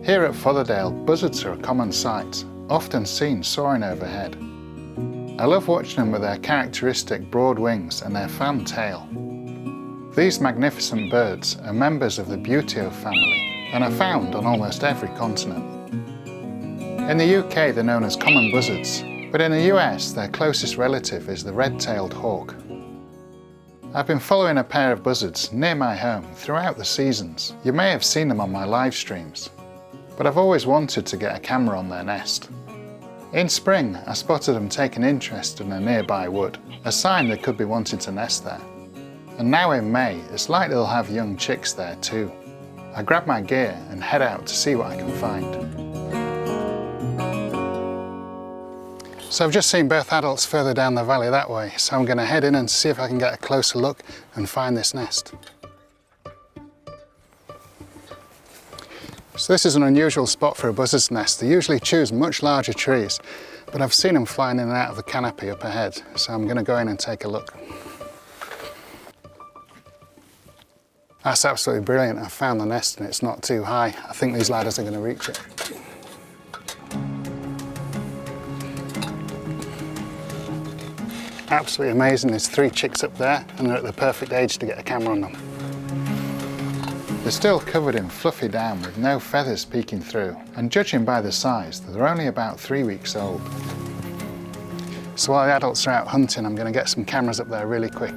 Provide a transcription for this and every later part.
Here at Fotherdale, buzzards are a common sight, often seen soaring overhead. I love watching them with their characteristic broad wings and their fan tail. These magnificent birds are members of the Buteo family and are found on almost every continent. In the UK they're known as common buzzards, but in the US their closest relative is the red-tailed hawk. I've been following a pair of buzzards near my home throughout the seasons. You may have seen them on my live streams, but I've always wanted to get a camera on their nest. In spring, I spotted them taking interest in a nearby wood, a sign they could be wanting to nest there. And now in May, it's likely they'll have young chicks there too. I grab my gear and head out to see what I can find. So I've just seen both adults further down the valley that way, so I'm going to head in and see if I can get a closer look and find this nest. So this is an unusual spot for a buzzard's nest. They usually choose much larger trees, but I've seen them flying in and out of the canopy up ahead, so I'm going to go in and take a look. That's absolutely brilliant. I found the nest and it's not too high. I think these ladders are going to reach it. Absolutely amazing. There's 3 chicks up there and they're at the perfect age to get a camera on them. They're still covered in fluffy down with no feathers peeking through, and judging by the size, they're only about 3 weeks old. So while the adults are out hunting, I'm going to get some cameras up there really quick.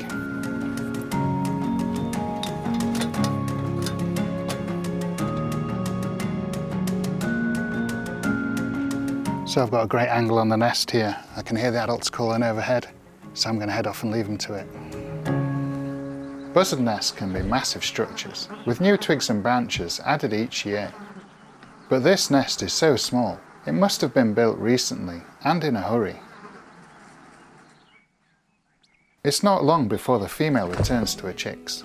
So I've got a great angle on the nest here. I can hear the adults calling overhead, so I'm going to head off and leave them to it. Buzzard nests can be massive structures, with new twigs and branches added each year. But this nest is so small, it must have been built recently and in a hurry. It's not long before the female returns to her chicks.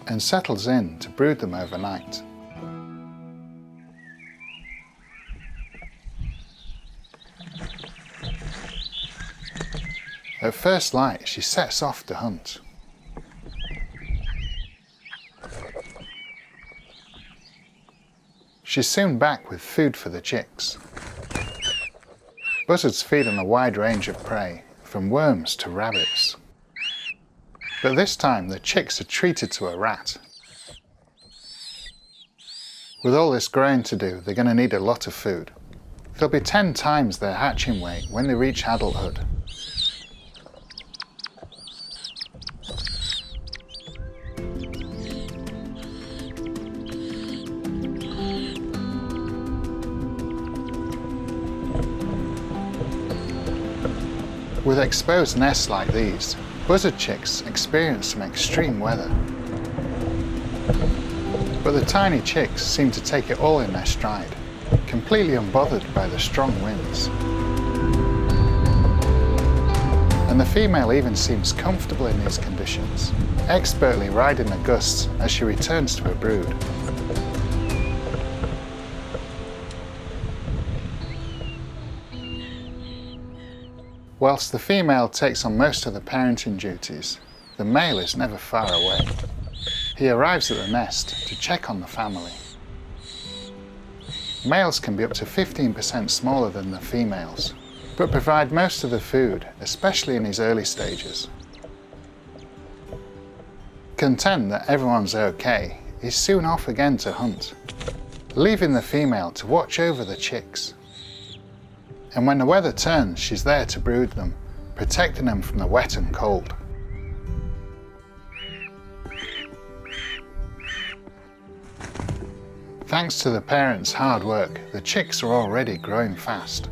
And settles in to brood them overnight. At first light, she sets off to hunt. She's soon back with food for the chicks. Buzzards feed on a wide range of prey, from worms to rabbits. But this time the chicks are treated to a rat. With all this growing to do, they're going to need a lot of food. They'll be 10 times their hatching weight when they reach adulthood. With exposed nests like these, buzzard chicks experience some extreme weather. But the tiny chicks seem to take it all in their stride, completely unbothered by the strong winds. And the female even seems comfortable in these conditions, expertly riding the gusts as she returns to her brood. Whilst the female takes on most of the parenting duties, the male is never far away. He arrives at the nest to check on the family. Males can be up to 15% smaller than the females, but provide most of the food, especially in his early stages. Content that everyone's okay, he's soon off again to hunt, leaving the female to watch over the chicks. And when the weather turns, she's there to brood them, protecting them from the wet and cold. Thanks to the parents' hard work, the chicks are already growing fast.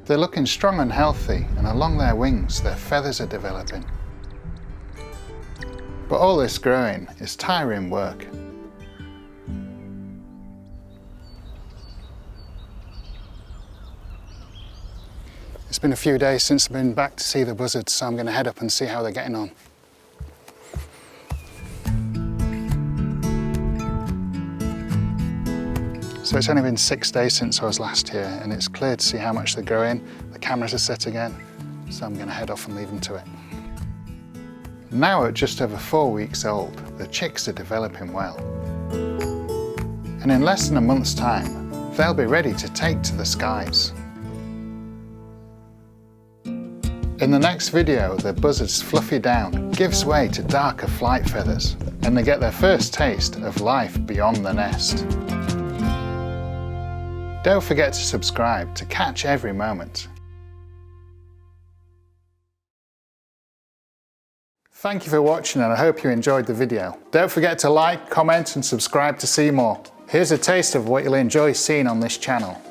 They're looking strong and healthy, and along their wings, their feathers are developing. But all this growing is tiring work. It's been a few days since I've been back to see the buzzards, so I'm going to head up and see how they're getting on. So it's only been 6 days since I was last here, and it's clear to see how much they're growing. The cameras are set again. so I'm going to head off and leave them to it. Now at just over 4 weeks old, the chicks are developing well. And in less than a month's time, they'll be ready to take to the skies. In the next video, the buzzard's fluffy down gives way to darker flight feathers, and they get their first taste of life beyond the nest. Don't forget to subscribe to catch every moment. Thank you for watching, and I hope you enjoyed the video. Don't forget to like, comment and subscribe to see more. Here's a taste of what you'll enjoy seeing on this channel.